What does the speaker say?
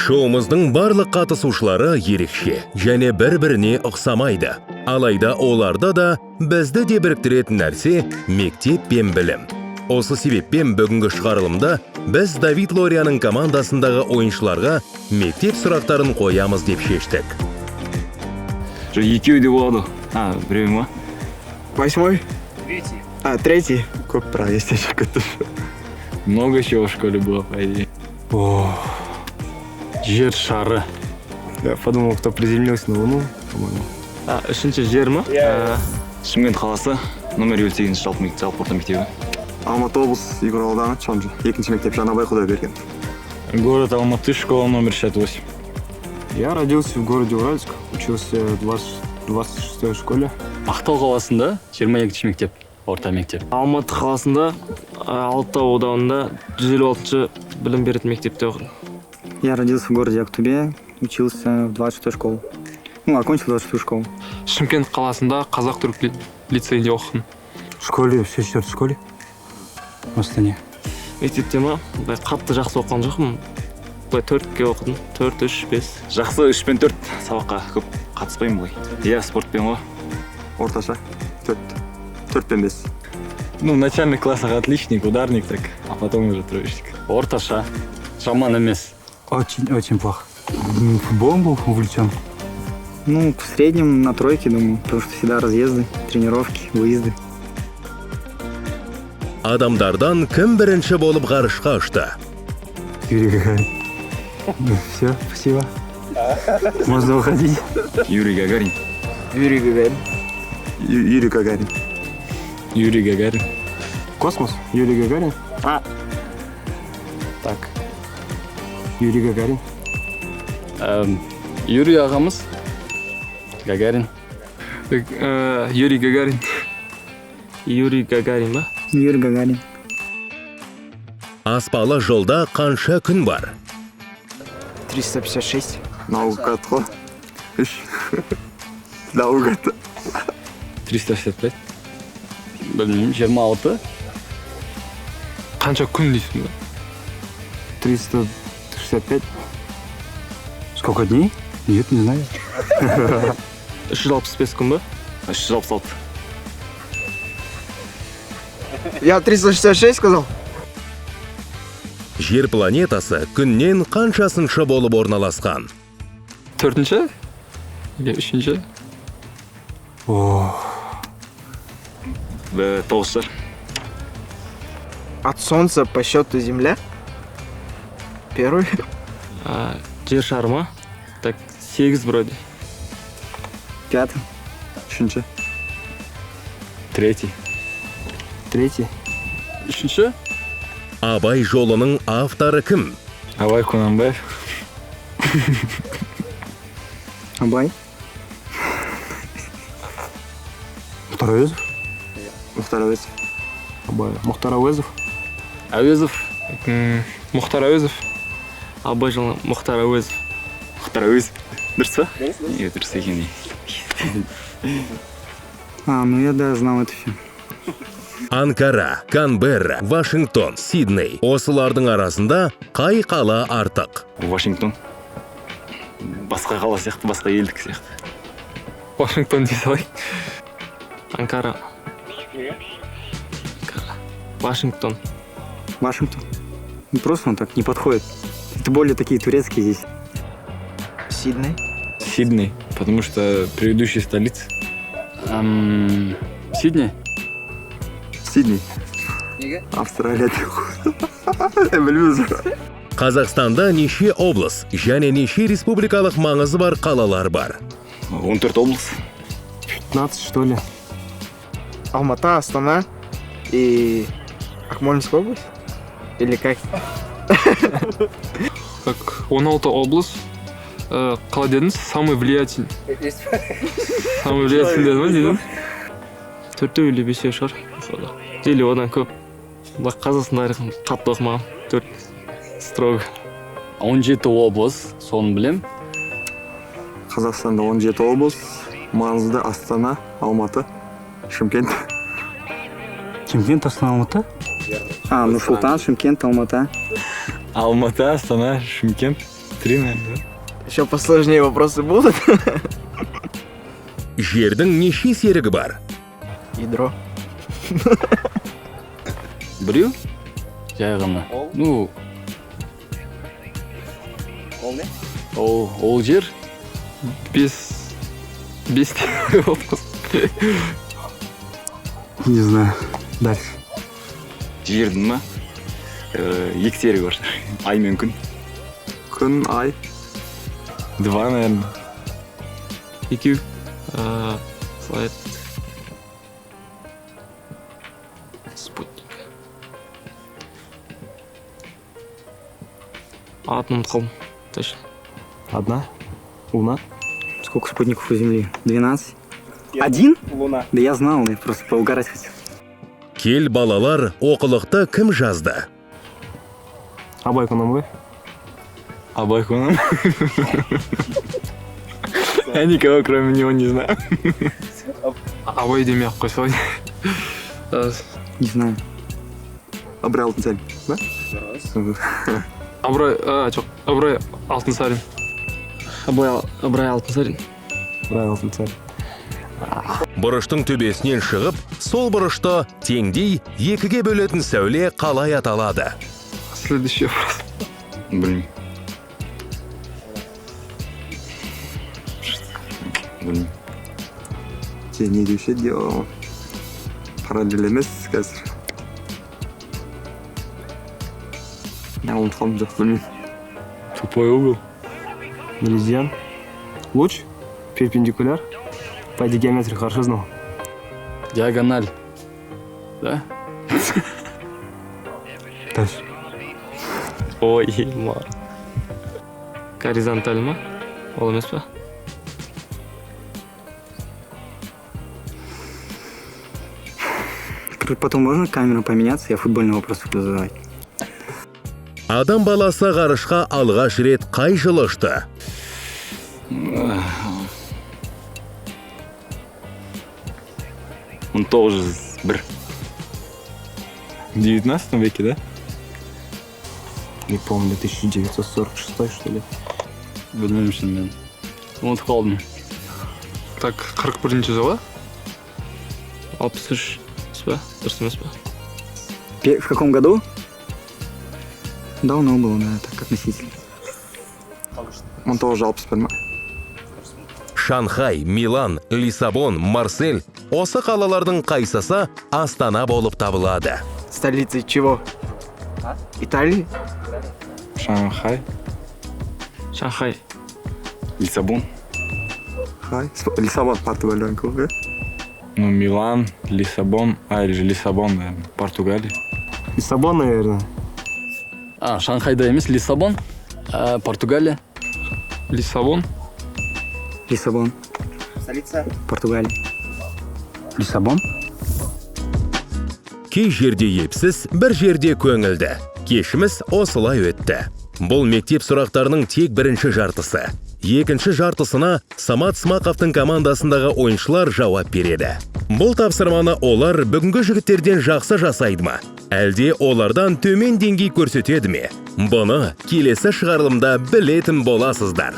Шоумыздың барлық қатысушылары ерекше және бір-біріне ұқсамайды. Алайда оларда да бізді де біріктіретін нәрсе мектеп пен білім. Осы себеппен бүгінгі шығарылымда біз Давид Лорияның командасындағы ойыншыларға мектеп сұрақтарын қоямыз деп шештік. Екеу де болады. Біреу ма? 8? Третий. Көп бірақ есте шығып Много чего в школе было, по идее. Жер шары. Я подумал, кто приземлился на Луну, по-моему. Үшінші жер ма? Шымкент қаласы, номер 58 жалпы орта мектебі. Алматы облысы, Егор ауданы, Чонжы. Екінші мектеп Жанабай Құдайберген. Город Алматы, школа номер 68. Я родился в городе Уральск, учился в 26-й школе. Ақтау қаласында 22 мектеп, орта мектеп. Алматы қаласында Алтау ауданында 156 білім беретін мектепте оқыдым. Я родился в городе Актубе, учился в 26-й школе. Окончил 26-ю школу. Шымкент қаласында қазақ-түрік лицейінде оқыдым. В школе, в 64-й школе. В Астане. Мектепте ма? Қатты жақсы оқыған жоқпын. 4-ке оқыдым. 4, 3, 5. Жақсы 3 пен 4 сабаққа көп қатыспаймын ғой. Я спортпен ғой. Орташа. 4 пен 5. В начальных классах отличник, ударник так, а потом уже троечник. Орташа. Жаман емес. Очень плохо. Футболом был увлечен. В среднем на тройке, думаю, потому что всегда разъезды, тренировки, выезды. Адамдардан кім бірінші болып ғарышқа ұшты? Юрий Гагарин. Все, спасибо. Можно выходить. Юрий Гагарин. Юрий Гагарин. Юрий Гагарин. Юрий Гагарин. Космос? Юрий Гагарин? Так. Юрий Гагарин. Юрий ағамыз. Гагарин. Юрий Гагарин. Юрий Гагарин ба? Юрий Гагарин. Аспалы жолда қанша күн бар? 356. Наугад ғой. 3. Наугад. 365. Білмеймін, 26. Қанша күн дейсің ба? 365. Сколько дней? Нет, не знаю. 365 күн ба? 366. Я 366 сказал. Жер планетасы күннен қаншасыншы болып орналасқан? 4-ші? Или 3-ші? 9 От Солнца по счету Земля? Первый? Жер шары ма? Так, 8 вроде. 5. Үшінші. Третий. Третий. Үшінші? Абай жолының авторы кім? Абай Кунанбаев. Абай. Мұхтар Әуезов. Мұхтар Әуезов. Абай. Мұхтар Әуезов. Әуезов. Мұхтар Әуезов. Абай жылы Мұхтар Әуезов. Мұхтар Әуезов. Дұрыс па? Иә, дұрыс екен. Я да, знал это все. Анкара, Канберра, Вашингтон, Сидней. Осылардың арасында қай қала артық? Вашингтон. Басқа қала сияқты, басқа елдік сияқты. Вашингтон дей салайық. Анкара. Вашингтон. Вашингтон. Просто он так не подходит. Это более такие турецкие здесь. Сидней. Сидней, потому что предыдущая столица. Сидней? Сидней. Австралия. Я білмеймін. Қазақстанда неше облыс және неше республикалық маңызы бар қалалар бар? 14 облыс. 15, что ли? Алматы, Астана и Акмолинская область? Или как? Так, 16 облыс. Қала дедіңіз? Самый влиятельный. Самый влиятельный деді ма дедім? 4 или 5 шығар. Или одан көп. Қазақстан тарихын қатты оқымағам. 4 строго. 17 облыс, соны білем. Қазақстанда 17 облыс, маңызды Астана, Алматы, Шымкент. Шымкент, Астана, Алматы? Нұр-Сұлтан, Шымкент, Алматы. Алматы, Астана, Шымкент, 3, наверное. Еще посложнее вопросы будут? Жердің неше серігі бар? Ядро. Біреу? Жай ғана. Ну, ол жер? Без вопрос. Не знаю. Дальше. Жердің ма? Екі серігі бар. Ай мен күн. Күн, ай. 2, наверное. Екеу. Слайд. Спутник. Атын ұмытып қалдым. Точно. Одна. Луна. Сколько спутников у Земли? 12. Один? Луна. Да я знал, я просто поугарать хотел. Кел балалар, оқылықты кім жазды? Абай Кунамбай. Абай Кунам. Я никого кроме него не знаю. Абай демей ақ қойса. Не знаю. Абрай Алтынсарин. Да? Абрай Алтынсарин. Абрай Алтынсарин. Абрай Алтынсарин. Бұрыштың төбесінен шығып, сол бұрышты теңдей екіге бөлетін сәуле қалай аталады? Следующий вопрос. Білмеймін. Білмеймін. Сен не деуші еді, о, параллель емес қазір. Я ұмытып қалдым, жоқ, білмеймін. Тупой угол. Меридиан. Луч. Перпендикуляр. По геометрии хорошо знал. Диагональ. Да? Дальше. Ой, ма. Горизонталь ма? Ол емес па? Потом можно камеру поменяться, я футбольный вопрос буду задавать. Адам баласы ғарышқа алғаш рет қай жылы ұшты? 1901. В 19 веке, да? Не помню, 1946 что ли. Білмеймін шынымен. Ұмытып қалдым. Так, 41-ші жылы? 63 па? Дұрыс емес па? В каком году? Давно было, да, так относительно. 1961 ма? Шанхай, Милан, Лиссабон, Марсель осы қалалардың қайсысы Астана болып табылады? Столицей чего? Италии? Шанхай. Шанхай. Лиссабон. Хай. Лиссабон, Португалия, да? Ну, Милан, Лиссабон. Или же Лиссабон, наверное. Португалия. Лиссабон, наверное. Шанхайда емес, Лиссабон. Португалия. Лиссабон. Лиссабон. Столица? Португалия. Лиссабон? Кей жерде епсіз, бір жерде көңілді. Кешіміз осылай өтті. Бұл мектеп сұрақтарының тек бірінші жартысы. Екінші жартысына Самат Смақовтың командасындағы ойыншылар жауап береді. Бұл тапсырманы олар бүгінгі жігіттерден жақсы жасайды ма? Әлде олардан төмен деңгей көрсетеді ме? Бұны келесі шығарылымда білетін боласыздар.